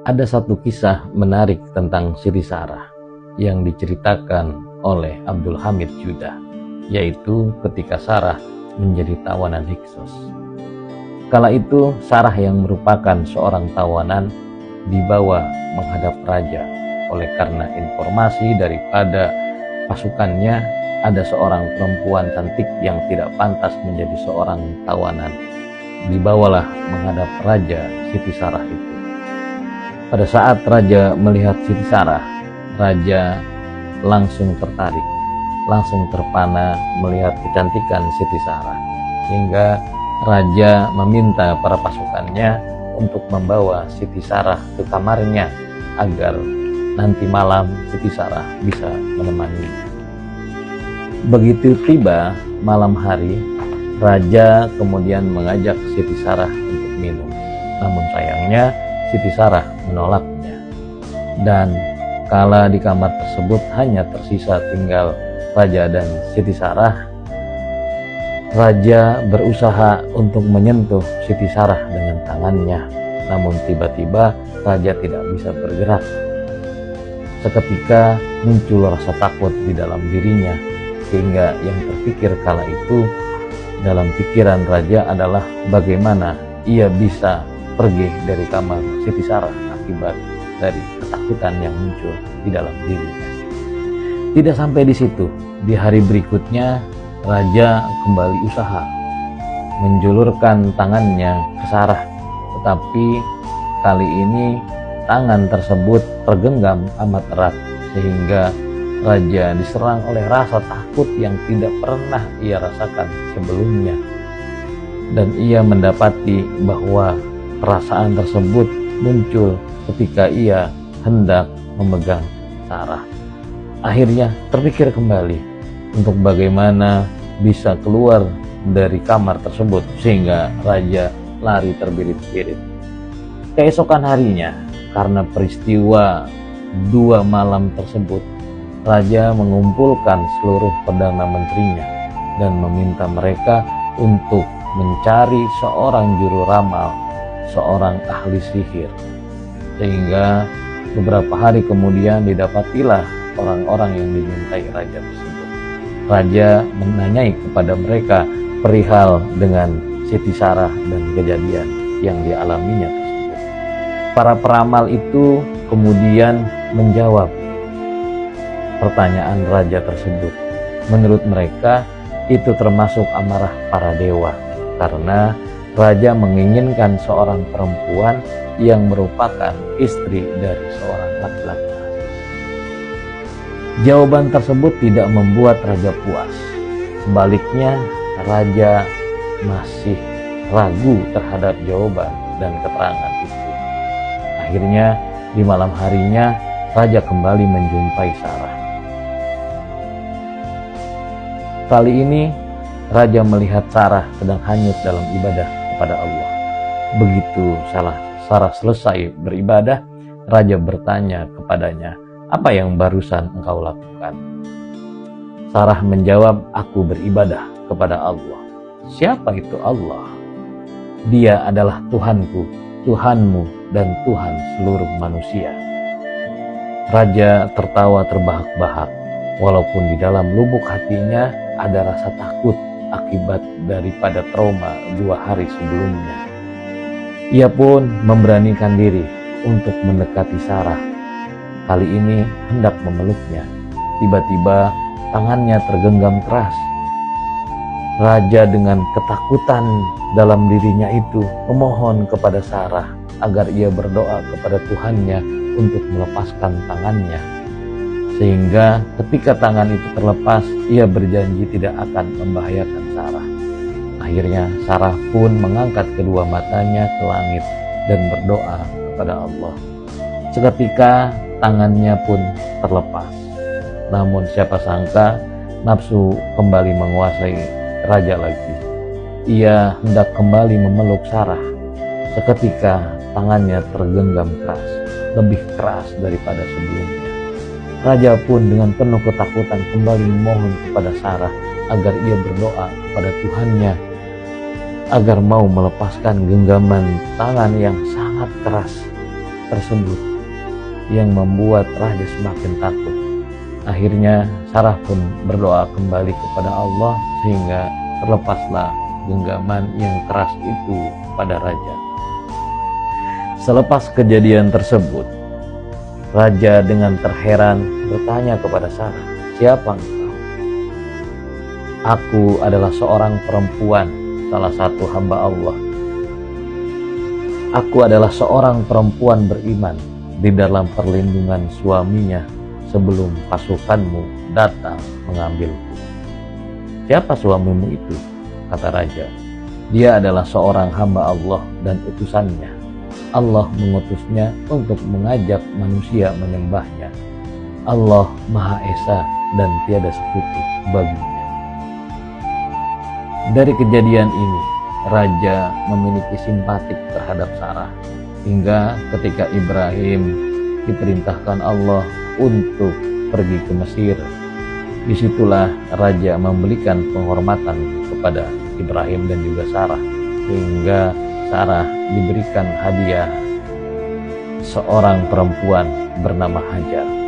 Ada satu kisah menarik tentang Siti Sarah yang diceritakan oleh Abdul Hamid Judah, yaitu ketika Sarah menjadi tawanan Hiksos. Kala itu Sarah yang merupakan seorang tawanan dibawa menghadap raja. Oleh karena informasi daripada pasukannya, ada seorang perempuan cantik yang tidak pantas menjadi seorang tawanan. Dibawalah menghadap raja Siti Sarah itu. Pada saat raja melihat Siti Sarah, raja langsung tertarik, langsung terpana melihat kecantikan Siti Sarah, hingga raja meminta para pasukannya untuk membawa Siti Sarah ke kamarnya agar nanti malam Siti Sarah bisa menemaninya. Begitu tiba malam hari, raja kemudian mengajak Siti Sarah untuk minum. Namun sayangnya Siti Sarah menolaknya. Dan kala di kamar tersebut hanya tersisa tinggal raja dan Siti Sarah, raja berusaha untuk menyentuh Siti Sarah dengan tangannya. Namun tiba-tiba raja tidak bisa bergerak. Seketika muncul rasa takut di dalam dirinya, sehingga yang terpikir kala itu dalam pikiran raja adalah bagaimana ia bisa pergi dari kamar Siti Sarah akibat dari ketakutan yang muncul di dalam dirinya. Tidak sampai di situ, di hari berikutnya raja kembali usaha menjulurkan tangannya ke Sarah, tetapi kali ini tangan tersebut tergenggam amat erat sehingga raja diserang oleh rasa takut yang tidak pernah ia rasakan sebelumnya. Dan ia mendapati bahwa perasaan tersebut muncul ketika ia hendak memegang Sarah. Akhirnya terpikir kembali untuk bagaimana bisa keluar dari kamar tersebut, sehingga raja lari terbirit-birit. Keesokan harinya, karena peristiwa 2 malam tersebut, raja mengumpulkan seluruh perdana menterinya dan meminta mereka untuk mencari seorang juru ramal, seorang ahli sihir. Sehingga beberapa hari kemudian didapatilah orang-orang yang dimintai raja tersebut. Raja menanyai kepada mereka perihal dengan Siti Sarah dan kejadian yang dialaminya tersebut. Para peramal itu kemudian menjawab pertanyaan raja tersebut. Menurut mereka itu termasuk amarah para dewa, karena raja menginginkan seorang perempuan yang merupakan istri dari seorang laki-laki. Jawaban tersebut tidak membuat raja puas. Sebaliknya, raja masih ragu terhadap jawaban dan keterangan itu. Akhirnya, di malam harinya, raja kembali menjumpai Sarah. Kali ini, raja melihat Sarah sedang hanyut dalam ibadah kepada Allah. Begitu Sarah selesai beribadah, raja bertanya kepadanya, "Apa yang barusan engkau lakukan?" Sarah menjawab, "Aku beribadah kepada Allah." "Siapa itu Allah?" "Dia adalah Tuhanku, Tuhanmu, dan Tuhan seluruh manusia." Raja tertawa terbahak-bahak, walaupun di dalam lubuk hatinya ada rasa takut akibat daripada trauma 2 hari sebelumnya. Ia pun memberanikan diri untuk mendekati Sarah. Kali ini hendak memeluknya. Tiba-tiba tangannya tergenggam keras. Raja dengan ketakutan dalam dirinya itu memohon kepada Sarah agar ia berdoa kepada Tuhannya untuk melepaskan tangannya. Sehingga ketika tangan itu terlepas, ia berjanji tidak akan membahayakan Sarah. Akhirnya Sarah pun mengangkat kedua matanya ke langit dan berdoa kepada Allah. Seketika tangannya pun terlepas. Namun siapa sangka nafsu kembali menguasai raja lagi. Ia hendak kembali memeluk Sarah. Seketika tangannya tergenggam keras, lebih keras daripada sebelumnya. Raja pun dengan penuh ketakutan kembali memohon kepada Sarah agar ia berdoa kepada Tuhannya agar mau melepaskan genggaman tangan yang sangat keras. tersebut yang membuat raja semakin takut. Akhirnya Sarah pun berdoa kembali kepada Allah sehingga terlepaslah genggaman yang keras itu pada raja. Selepas kejadian tersebut, raja dengan terheran bertanya kepada Sarah, "Siapa engkau?" "Aku adalah seorang perempuan, salah satu hamba Allah. Aku adalah seorang perempuan beriman di dalam perlindungan suaminya sebelum pasukanmu datang mengambilku." "Siapa suamimu itu?" kata raja. "Dia adalah seorang hamba Allah dan utusannya. Allah mengutusnya untuk mengajak manusia menyembahnya. Allah Maha Esa dan tiada sekutu baginya." Dari kejadian ini, raja memiliki simpatik terhadap Sarah, hingga ketika Ibrahim diperintahkan Allah untuk pergi ke Mesir, disitulah raja memberikan penghormatan kepada Ibrahim dan juga Sarah, hingga Sarah diberikan hadiah seorang perempuan bernama Hajar.